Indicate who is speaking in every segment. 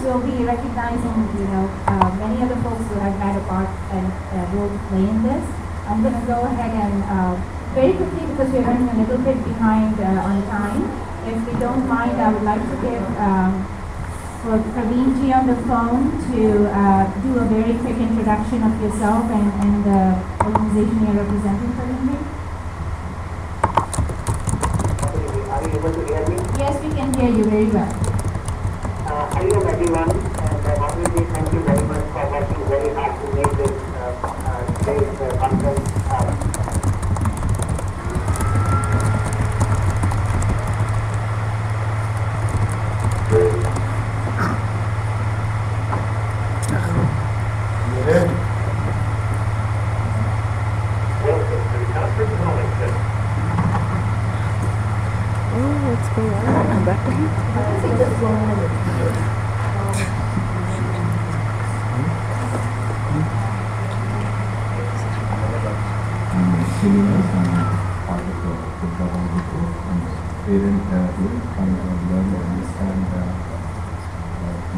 Speaker 1: we'll be recognizing, many other folks who have had a part and role to play in this. I'm going to go ahead and very quickly, because we're running a little bit behind on time. If you don't mind, I would like to give for Praveen ji on the phone to do a very quick introduction of yourself and the organization you're representing, Praveen ji.
Speaker 2: Are you able to hear me?
Speaker 1: Yes, we can hear you very well.
Speaker 2: Hello everyone, and obviously thank you very much for working very hard to make this today's conference.
Speaker 3: What's going on? Come back to him.
Speaker 4: Parent learn and understand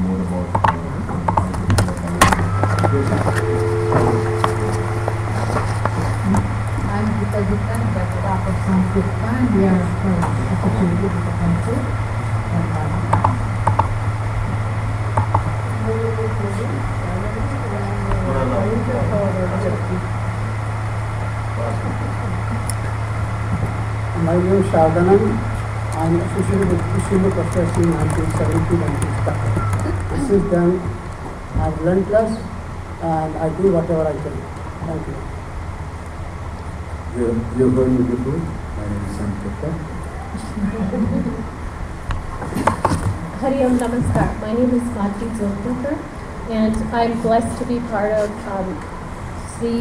Speaker 4: more about
Speaker 5: I'm Gita Gupta, Director of Sanskrit, and we are associated with the council.
Speaker 6: My name is Shardanand. I am associated with Kusuma Professor in 1970 and since then I have learned plus and I do whatever I can. Thank you.
Speaker 4: You've heard me before. My name is Sanketa.
Speaker 7: Hari Om Namaskar. My name is Madhuri Zolkar, and I'm blessed to be part of Sri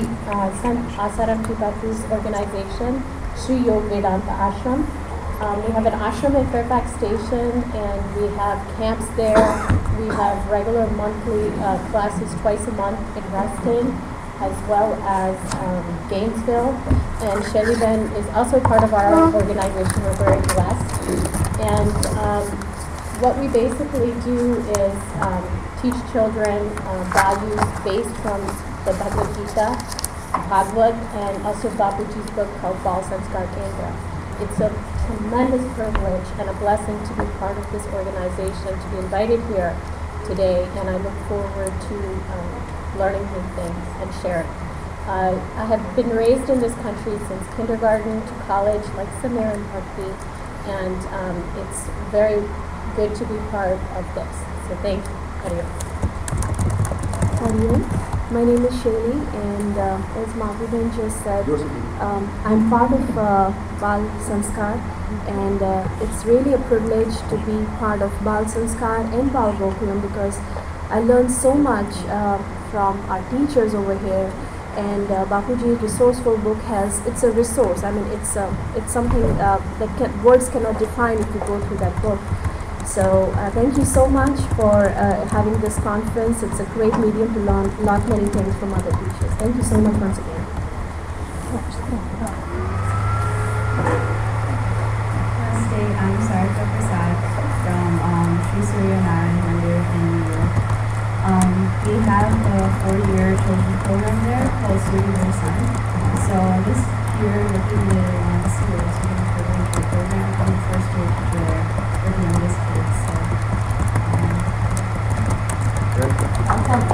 Speaker 7: Sant Asaram Bapu's organization, Sri Yog Vedanta Ashram. We have an ashram at Fairfax Station, and we have camps there. We have regular monthly classes twice a month in Reston, as well as Gainesville. And Shelly Ben is also part of our organization. We're very blessed. And what we basically do is teach children values based from the Bhagavad Gita, Bhagavad, and also Bapuji's book called Bal Sanskar Kendra. It's a tremendous privilege and a blessing to be part of this organization, to be invited here today, and I look forward to learning new things and sharing. I have been raised in this country since kindergarten to college, like Samir and Bhakti, and it's very good to be part of this. So thank you.
Speaker 3: Hariom. My name is Shaylee, and as Madhuben just said, I'm part of Bal Sanskar, and it's really a privilege to be part of Bal Sanskar and Bal Gokulam because I learned so much from our teachers over here. And Bapuji's resourceful book it's a resource. I mean, it's something that words cannot define if you go through that book. So thank you so much for having this conference. It's a great medium to learn many things from other teachers. Thank you so much once again.
Speaker 8: Namaste, I'm Sarika Prasad from Sri Surya Narayan Mandir in New York. We have a 4-year children's program there called Surya Versan. So this year, looking at last year, so we're going to the program from the first year to there with the youngest kids. So, I'll come.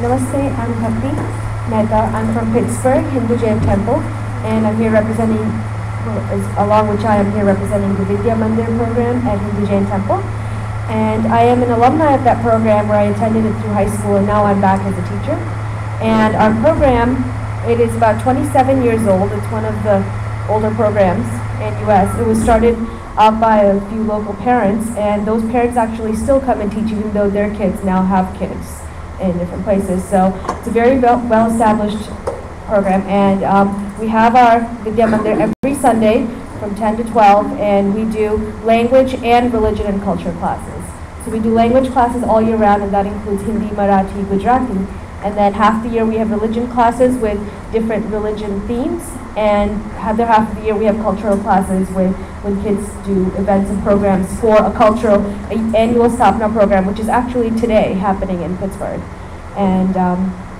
Speaker 9: Namaste, I'm Bhakti Mehta. I'm from Pittsburgh, Hindu Jain Temple, and I'm here representing, along with Chai, I'm here representing the Vidya Mandir program at Hindu Jain Temple. And I am an alumni of that program where I attended it through high school, and now I'm back as a teacher. And our program, it is about 27 years old. It's one of the older programs in US. It was started out by a few local parents, and those parents actually still come and teach even though their kids now have kids in different places. So it's a very well-established program, and we have our Vidya Mandir every Sunday from 10 to 12, and we do language and religion and culture classes. So we do language classes all year round, and that includes Hindi, Marathi, Gujarati, And then half the year we have religion classes with different religion themes, and the other half of the year we have cultural classes when kids do events and programs for a cultural annual Stopna program, which is actually today happening in Pittsburgh. And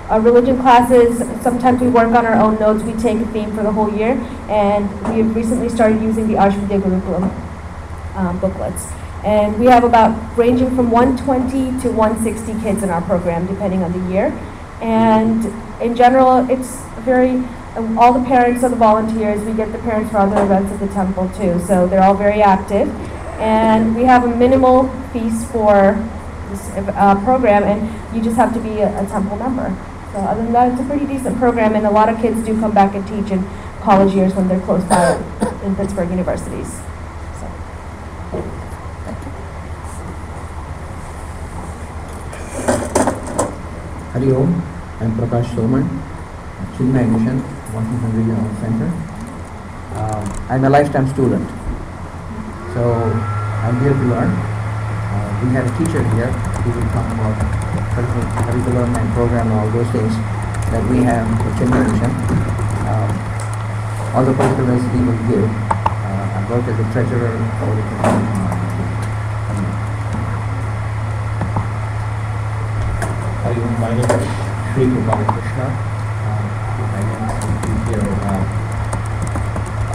Speaker 9: our religion classes, sometimes we work on our own notes. We take a theme for the whole year, and we have recently started using the Ashvidya Gurukulam booklets. And we have about ranging from 120 to 160 kids in our program, depending on the year. And in general, it's very, all the parents are the volunteers. We get the parents for other events at the temple too, so they're all very active. And we have a minimal fees for this program, and you just have to be a temple member. So other than that, it's a pretty decent program, and a lot of kids do come back and teach in college years when they're close by in Pittsburgh universities. So.
Speaker 10: Hari Om, I'm Prakash Soman, Chinmay Mission, Washington Regional Center. I'm a lifetime student, so I'm here to learn. We have a teacher here who will talk about curriculum and program and all those things that we have for Chinmay Mission. All the particulars he will give. I work as a treasurer for the My name is Sri Kumar Krishna. I am here.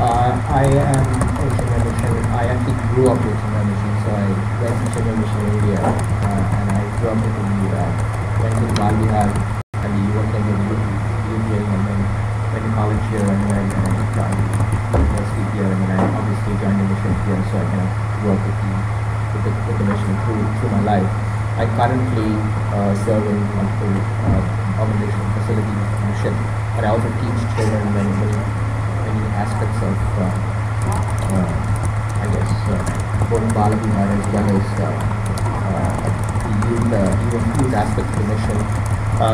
Speaker 10: I am in Chinmay Mission. I actually grew up in Chinmay Mission, so I went to Chinmay Mission in India, and I grew up in went to Bal Bihar and the Yuva Kendra UPA, and then went to college here, and then I joined university here, and then I obviously joined the mission here, so I kind of grew up with the mission through my life. I currently serve in multiple organizational facilities in mission, but I also teach children many aspects of, both Bal Bihar as well as the youth aspects of the mission.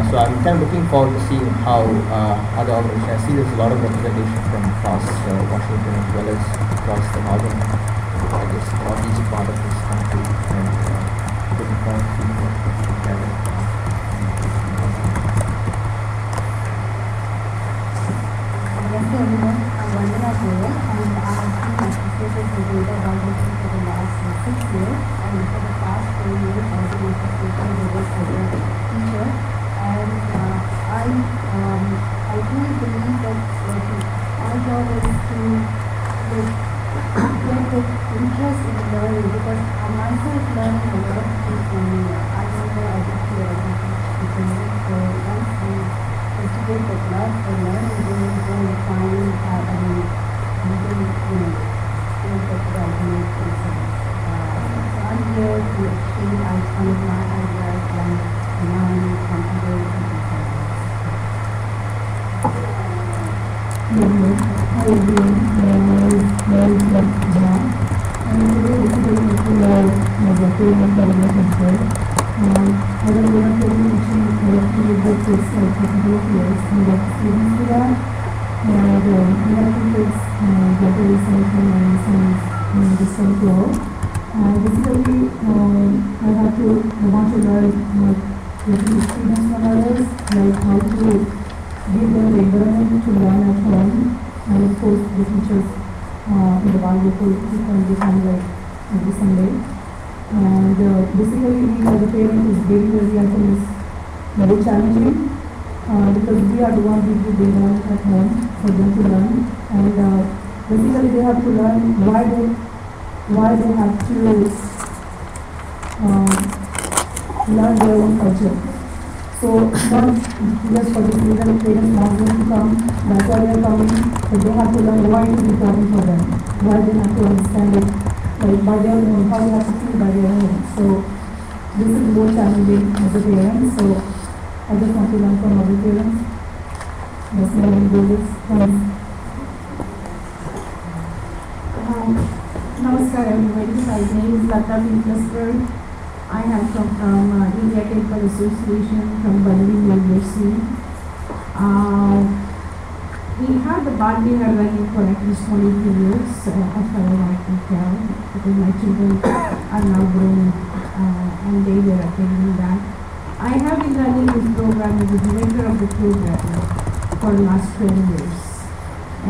Speaker 10: So I'm kind of looking forward to seeing how other organizations. I see there's a lot of representation from across Washington as well as across the northeast part of this country, and looking forward to seeing what together.
Speaker 11: Namaste everyone, I'm Vandana Goyal, and I have been associated with Veda Foundation for the last 6 years, and for the past 4 years I have been associated with this as a teacher. And I truly believe that our job is to get the interest in learning, because I myself learning a lot of things, and I don't know I did here because so once we cultivate that love for learning, then we go and find we can feel that right make sense. So I'm here to exchange some of my ideas and learn from other people.
Speaker 12: Hi everyone, my name is John, and today this is going to learn Mazapur and Development. I was going to mention the books for a couple of years, and got students for that, and we have to fix better recycling and science in the same floor. Basically, I want to learn different students from others, like how to give them the environment to learn at home, and of course the teachers in the Bal Gokul can become like every Sunday. And basically we as a parent is very I think is very challenging, because we are the ones who do the learn at home for them to learn, and basically they have to learn why they have to learn their own culture. So not just for this reason parents want them to come, that's why they are coming, but they have to learn why it is important for them, why they have to understand it, like by their own, how they have to feel by their own. So this is more challenging as a parent, so I just want to learn from other parents. That's my main goal is. Thanks.
Speaker 1: Namaskar everybody, my name is Lata Pinklesberg. I am from India Temple Association from Balli University. We have the Bal Bihar running for at least 22 years, as far as I can tell, because my children are now grown and they were attending that.
Speaker 5: I have been running this program as the director of the program for the last 12 years.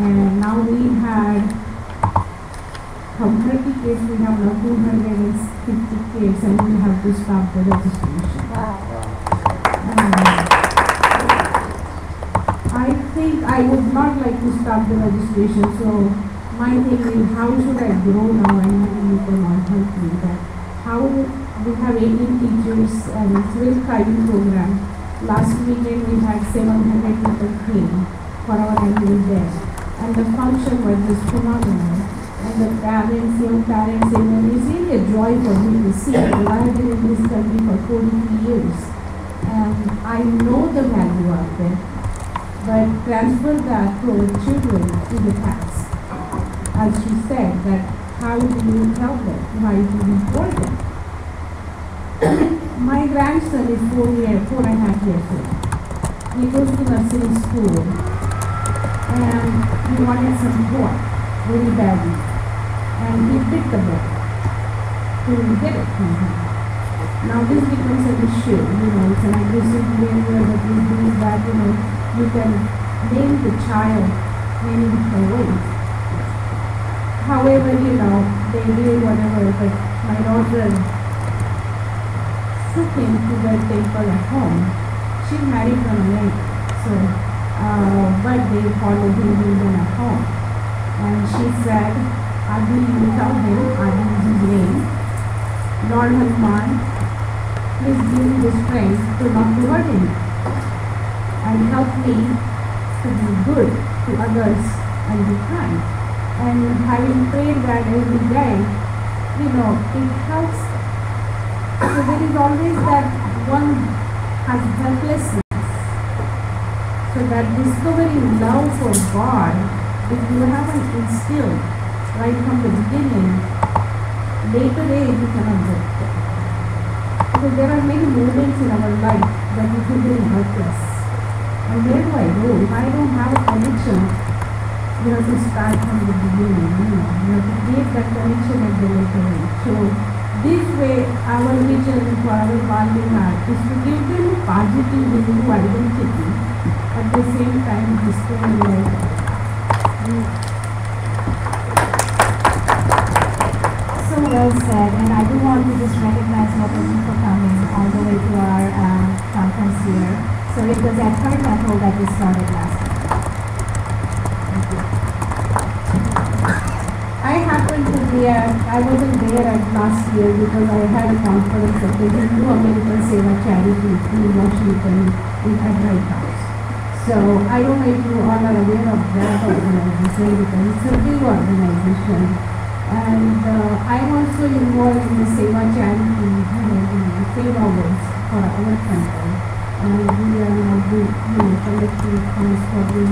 Speaker 5: And now we had, from 30 kids, we have now 250 kids, and we have to stop the registration. I think I would not like to stop the registration, so my thing is, how should I grow now, and maybe you can all help me that. How we have 18 teachers, and it's a very thriving program. Last weekend we had 700 people came for our annual day, and the function was just phenomenal. And the parents, young parents, it's really a joy for me to see. I've been in this country for 43 years, and I know the value of it, but transfer that to our children to the past. As she said, that how do you tell them? Why do you report them? My grandson is 4.5 years old. He goes to nursery school, and he wanted some pork very badly, and he bit the book to get it from him. Now this becomes an issue, it's an aggressive behavior that we believe that, you can name the child many different ways. However, they do whatever, but my daughter took him to the temple at home. She married from America, so, but they followed him even at home. And she said, Adi, you tell him, Adi is his name, Lord Hanuman, please give me the strength to not to hurt him, and help me to be good to others and be kind. And having prayed that every day, it helps. So there is always that one has helplessness. So that discovering love for God, if you haven't instilled right from the beginning, later age you cannot get there. Because there are many moments in our life that we feel very helpless. And where do I go? If I don't have a connection, you have to start from the beginning, you have to create that connection at the later age. So this way, our vision for our Balvinar is to give them a positive Hindu identity, at the same time discovering life.
Speaker 1: So well said, and I do want to just recognize all of you for coming all the way to our conference here. So it was at her temple that we started last year. I wasn't there at last year because I had a conference of the Hindu American Seva Charity in Washington at White House. So I don't know if you all are aware of that organization because it's a big organization. And I'm also involved in the Seva Charity, the Seva Awards for our country. And we are now collecting funds for the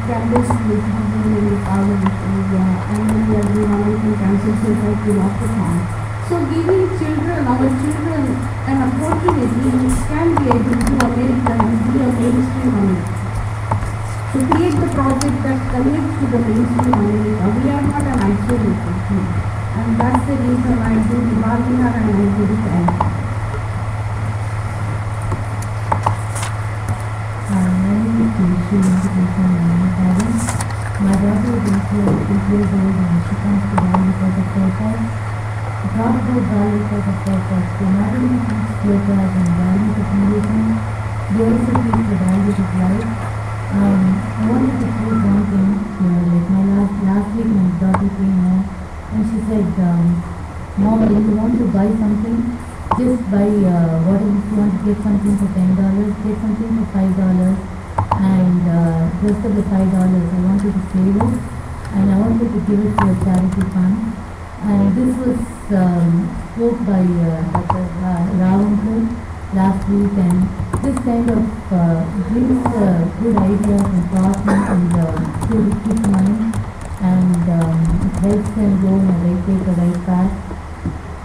Speaker 1: Campus Youth in the Power of India, and then we are doing American Cancer Society Walkathon. So giving our children an opportunity which can be a Hindu American and be a mainstream American. To create the project that connects to the mainstream America, we are not an isolated thing. And that's the reason I do the Balvinar and I do the Cancer.
Speaker 12: My daughter is 8 years old and she comes to Bali because of purpose. The thought about Bali because of purpose. They not only teach yogas and values of Hinduism, they also teach the values of life. I wanted to say one thing here. Like last week my daughter came home and she said, Mom, if you want to buy something, just buy what if you want to get something for $10, get something for $5. And rest of the $5 I wanted to save it and I wanted to give it to a charity fund. And this was spoke by Dr. Rao last week, and this kind of brings good ideas and thoughts and to keep mind, and it helps them go in take the right path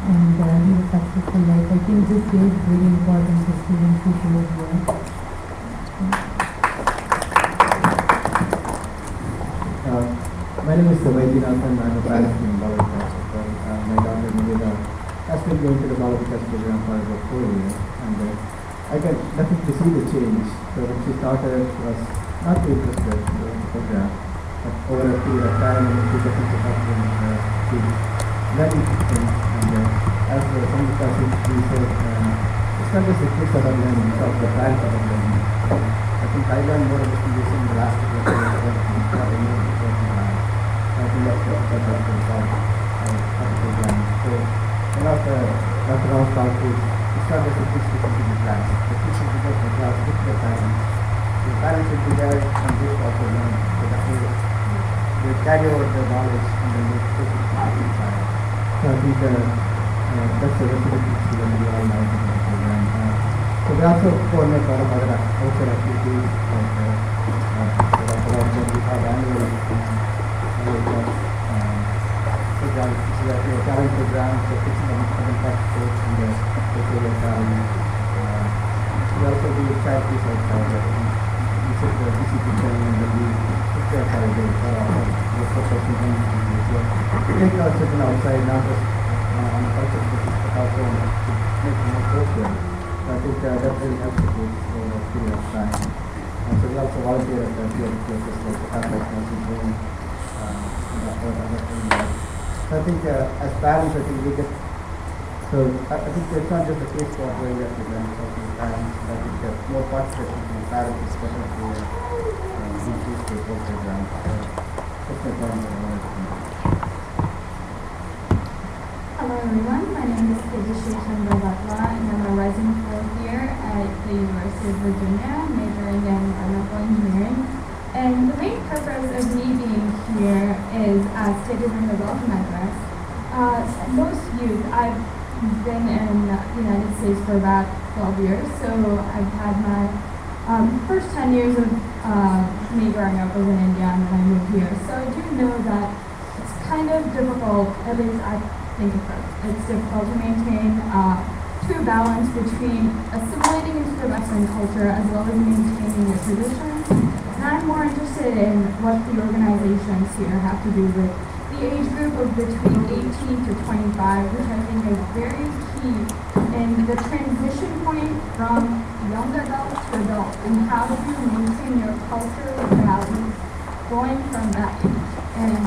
Speaker 12: and live a successful life. I think this is really important for students who should as well.
Speaker 10: My name is Vaidyanathan. I'm a parent in Bala Vikas. My daughter Niveda has been going to the Bala Vikas program for about 4 years, and
Speaker 4: I can definitely see the change. So when she started, she was not interested in the program, but over a period of time, she definitely started to learn things. And as for some of the classes, we said, it's not just the kids that are learning, it's also the parents that are learning. I think I learned more about this in the last couple of years than what I knew before. I think that's what I can tell of the program. So one of the Dr. Rao talk is, it's not just the kids who come to the class. The kids should be there for the class with their parents. The parents should be there and they should also learn. So that way they carry over the knowledge and then they take it to the child. So I think that's the recipe that we all like in the program. So we also coordinate a lot of other outside activities like we have annual talent programs, so fixing an impact coach in the portfolio talent. We also do child research we set the DCP training and then we prepare for the social things. We take our children outside, not just on the culture basis, but also to make more social. So I think that really helps the group over a period of time. So we also volunteer at the field places like the Catholic Nursing Home, or other things. So I think as parents, I think we get, so I think it's not just the case for where we have to learn, it's also the parents. I think more participation from parents is definitely increase the whole program. That's my point that I wanted to make.
Speaker 13: Hello everyone, my name is Tejishi Chandra-Vatla and I'm a rising fourth year at the University of Virginia, majoring in environmental engineering. And the main purpose of me being here is, as stated in the welcome address, most youth, I've been in the United States for about 12 years, so I've had my first 10 years of me growing up was in India and then I moved here. So I do know that it's kind of difficult, at least I think it's difficult to maintain true balance between assimilating into the Western culture as well as maintaining your traditions. And I'm more interested in what the organizations here have to do with the age group of between 18 to 25, which I think is very key in the transition point from young adult to adult, and how do you maintain your cultural values going from that age. And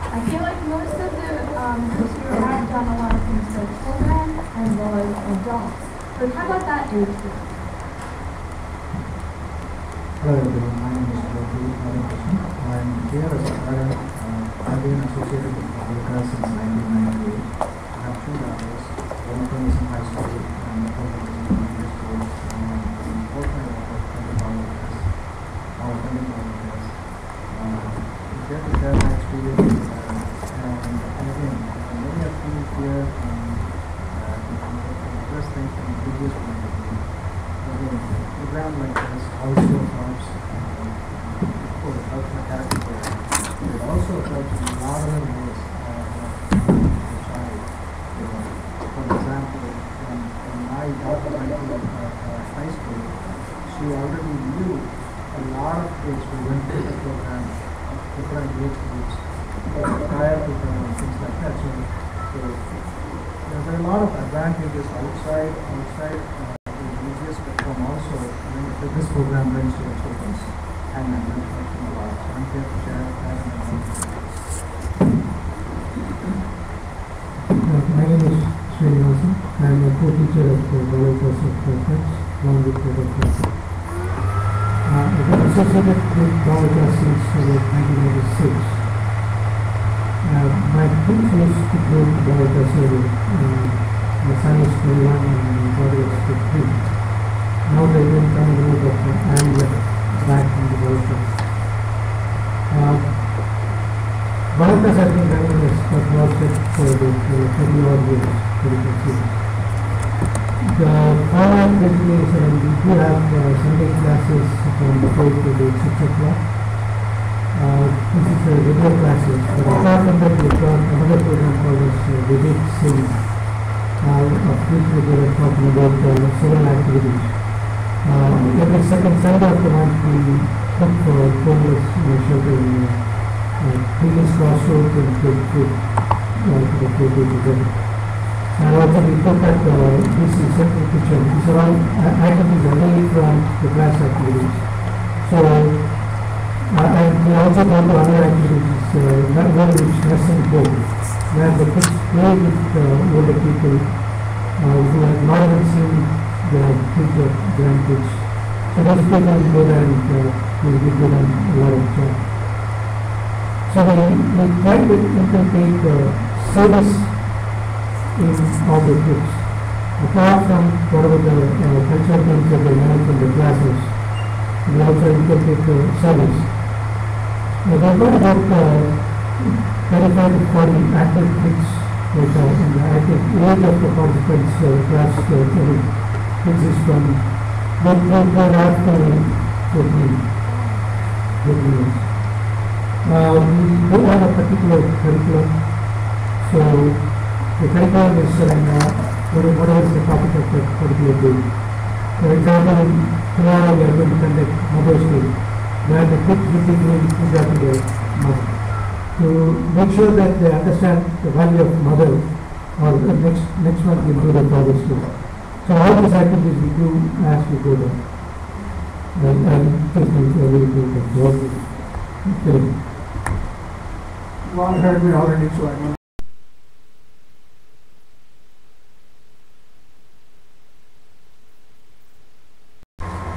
Speaker 13: I feel like most of the groups here have done a lot of things for children as well as adults. But how about that age group?
Speaker 14: Hello everyone, my name is Ravi Radhakrishnan. I'm here as a parent. I've been associated with Alka since 1998. I have two daughters. One of them is in high school and the other is in elementary school. Both my daughters attended Alka. I'm here to share my experience. And again, many of you here first thing from the previous point of view. Again, a program like this also helps, of course, helps my character growth. It also helps in a lot of ways the child. For example, when my daughter went to high school, she already knew a lot of kids who went to the program, different age groups, prior to things like that. So there are a lot of advantages outside religious spectrum also that this program brings to the children, and I'm going to talk about. So I'm here to share that.
Speaker 12: My name is Srinivasan. I'm a co-teacher at the Royal Course of Conference, along with the Professor. I've been associated with Royal since 1986. My kids used to go to Bharata Service. My son is 21 and my daughter is 15. Now they've been trying to move up and back from the Bharata. Bharata has been running this project for the 30 odd years, 30 years. The online education, we do have Sunday classes from 4 to 6 o'clock. This is a regular classes, but apart from that, we've got another program called Vivek Singh, of which we are talking about several activities. Every second Sunday of the month, we cook for homeless shelter in Queen's Crossroads and take food to the table together. And also we put at DC Central Kitchen. These are all activities away from the class activities. So, and we also go to other activities, one which nursing home, where the kids play with older people who have not even seen their kids or grandkids. So those people will go there and will give them a lot of joy. So we try to inculcate service in all the kids. Apart from whatever the cultural things that they learn from the classes, we also inculcate service. There are about 35 to 40 active kids right now, and the active age of the participants class kids is from 1 after 14 years. We do have a particular curriculum, so the curriculum is whatever is the topic of that particular day. For example, tomorrow we are going to conduct Mother's Day, where the kids will be doing puja to their mother, to make sure that they understand the value of mother, or the next month we do the Father's Day. So all these activities we do as we go down. And just really good at work.
Speaker 14: You all heard me already, so I'm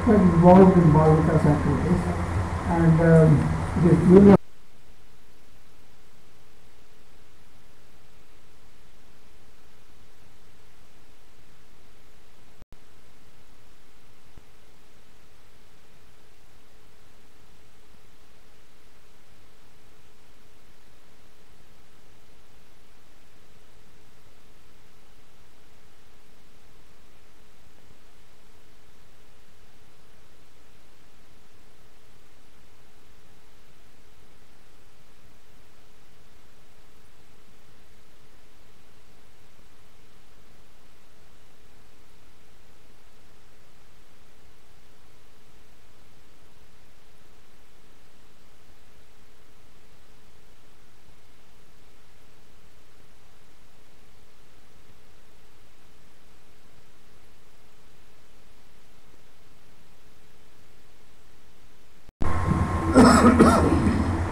Speaker 14: involved in Balavikas activities, and it is really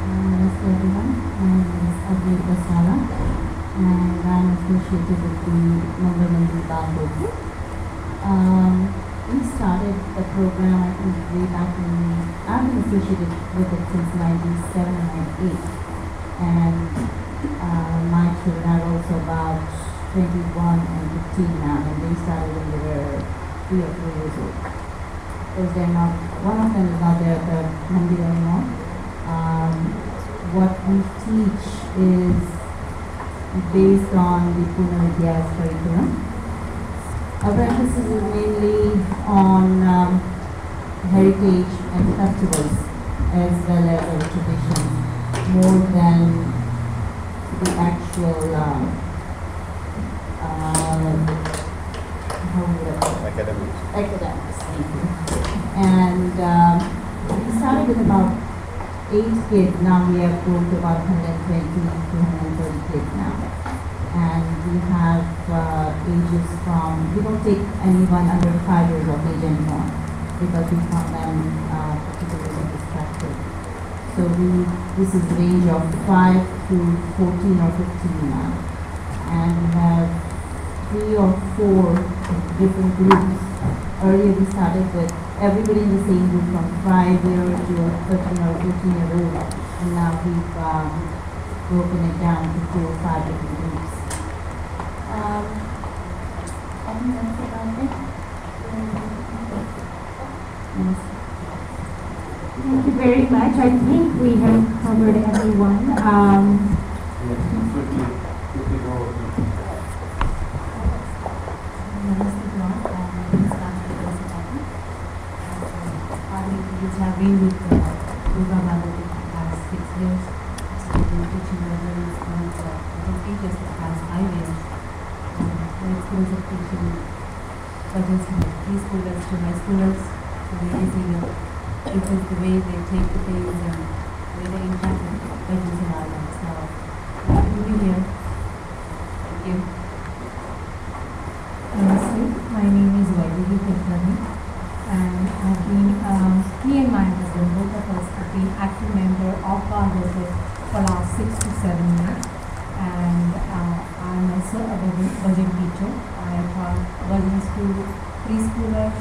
Speaker 15: Namaste everyone, my name is Adri Basala and I am associated with the Mangalmandri Bal Group. We started the program I think way back in, I've been associated with it since 1997 and 98, and my children are also about 21 and 15 now, and they started when they were 3 or 4 years old. Because they're not, one of them is not there at the Mandir anymore. What we teach is based on the Pune Vidya's curriculum. Our emphasis is mainly on heritage and festivals as well as our traditions, more than the actual academics. Thank you. And we started with about 8 kids. Now we have grown to about 120 to 130 kids now. And we have ages from, we don't take anyone under 5 years of age anymore because we found them particularly distracted. So this is the range of 5 to 14 or 15 now. And we have 3 or 4 different groups. Earlier we started with everybody in the same group from 5-year to 13 or 14-year-old, and now we've broken it down to 4 or 5 different groups. Anything else about it? Yes.
Speaker 1: Thank you very much. I think we have covered everyone.
Speaker 15: I've been with Yoga Bala for the past 6 years. I've been teaching others and teachers for the past 5 years. My experience of teaching budgets from preschoolers to high schoolers, so they see the difference, the way they take the things and the way they interact with budgets and all that. So, happy to be here. Thank you.
Speaker 16: Bangladesh for last 6 to 7 years. And I'm also a Bhajan teacher. I taught Bhajans to preschoolers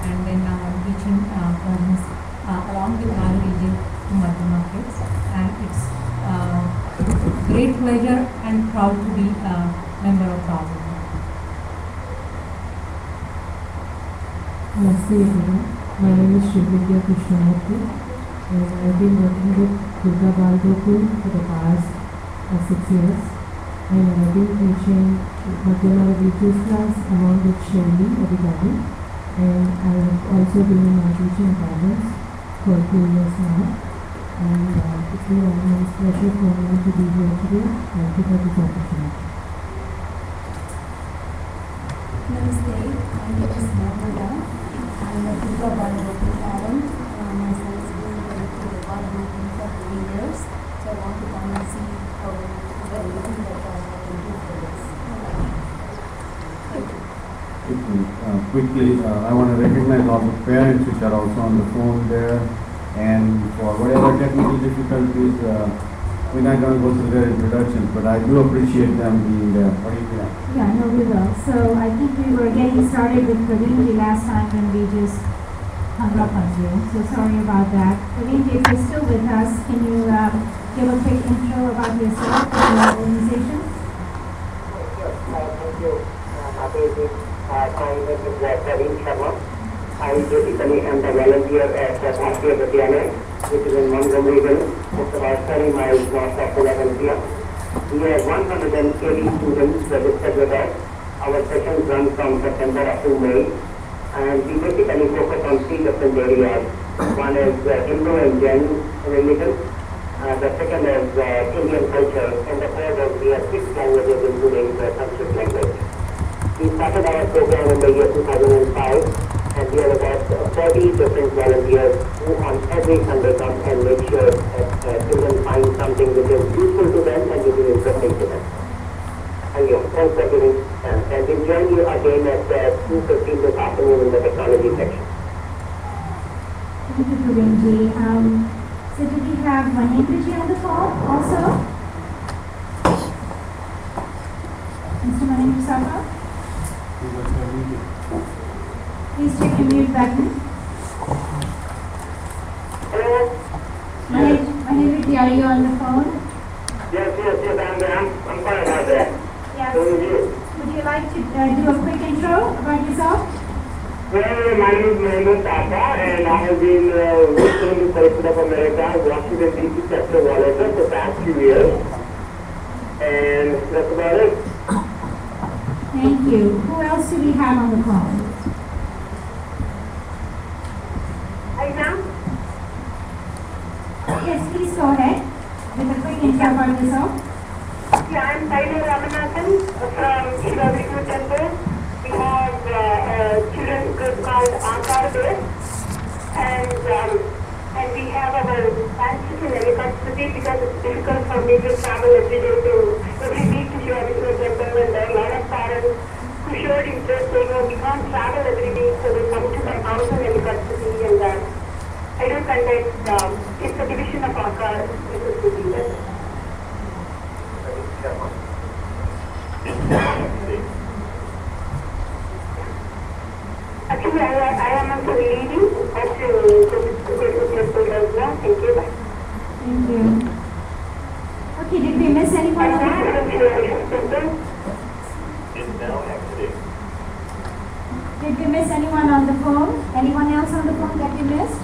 Speaker 16: and then now I'm teaching Bhajans along with my region to Madhyama kids. And it's great pleasure and proud to be a member of Parliament.
Speaker 12: Namaste everyone. My name is Shrividya Krishnamurthy and I've been working with Durga Bal Gokul for the past 6 years, and I've been teaching Madhyama Teachers class along with Shirley Abhigadi, and I've also been in my teaching programs for 2 years now, and it's been a nice pleasure for me to be here today. Thank you for this opportunity.
Speaker 11: Namaste, my name is Narmada. I'm a Durga Bal Gokul parent. My son is going to the Bal Gokul for 3 years, so I want to come and see how well that I can do for this.
Speaker 17: Quickly, I want to recognize all the parents which are also on the phone there, and for whatever technical difficulties, we're not going to go through their introductions, but I do appreciate them being there. What do you think?
Speaker 1: Yeah, no, we will. So I think we were getting started with Praveenji last time and we just hung up on you. So sorry about that. Praveenji, if you're still with us, can you give a quick intro about yourself and your organization?
Speaker 2: Thank you. My name is Praveen Sharma. I basically am the volunteer at Rashtriya Vidyalaya, which is in Montgomeryville. It's about 30 miles north of Philadelphia. We have 180 students registered with us. Our sessions run from September up to May, and we basically focus on 3 different areas. One is Hindu and Jain religion, the second is Indian culture, and the third is we have 6 languages including the Sanskrit language. We started our program in the year 2005. And we have about 40 different volunteers who on every Sunday come and make sure that children find something which is useful to them and which is interesting to them. Thank you. Thanks for giving chance. And we'll join you again at 2:15 this afternoon in the technology section.
Speaker 1: Thank you, Praveenji. So do we have Mahendraji on the call also? Mr. Mahendra Sabha? Please check your mute button.
Speaker 2: Hello?
Speaker 1: Mahendra, are you on the phone?
Speaker 2: Yes, I'm fine about that.
Speaker 1: Yes.
Speaker 2: So are you?
Speaker 1: Would you like to do a quick intro about yourself?
Speaker 2: Well, my name is Mahendra Tata, and I have been working in the President of America, Washington DC chapter volunteer for the past few years. And that's about it.
Speaker 1: Thank you. Who else do we have on the call? Yes, please go ahead with a quick intro about yourself.
Speaker 2: Yeah, I'm Taylor Ramanathan from Shiva Vishnu Temple. We have a children's group called Ankar Day, and we have our fancies in Elephant because it's difficult for me to travel every week to Shiva Vishnu Temple, and there are a lot of parents who showed interest saying, oh, we can't travel every week, so they come to my house in Elephant City, and I do conduct, it's a division of Ankar, which is the leader. Actually, I am also leading at the temple as well. Thank you.
Speaker 1: Thank you. Okay, did we miss anyone? Did we miss anyone on the phone? Anyone else on the phone that we missed?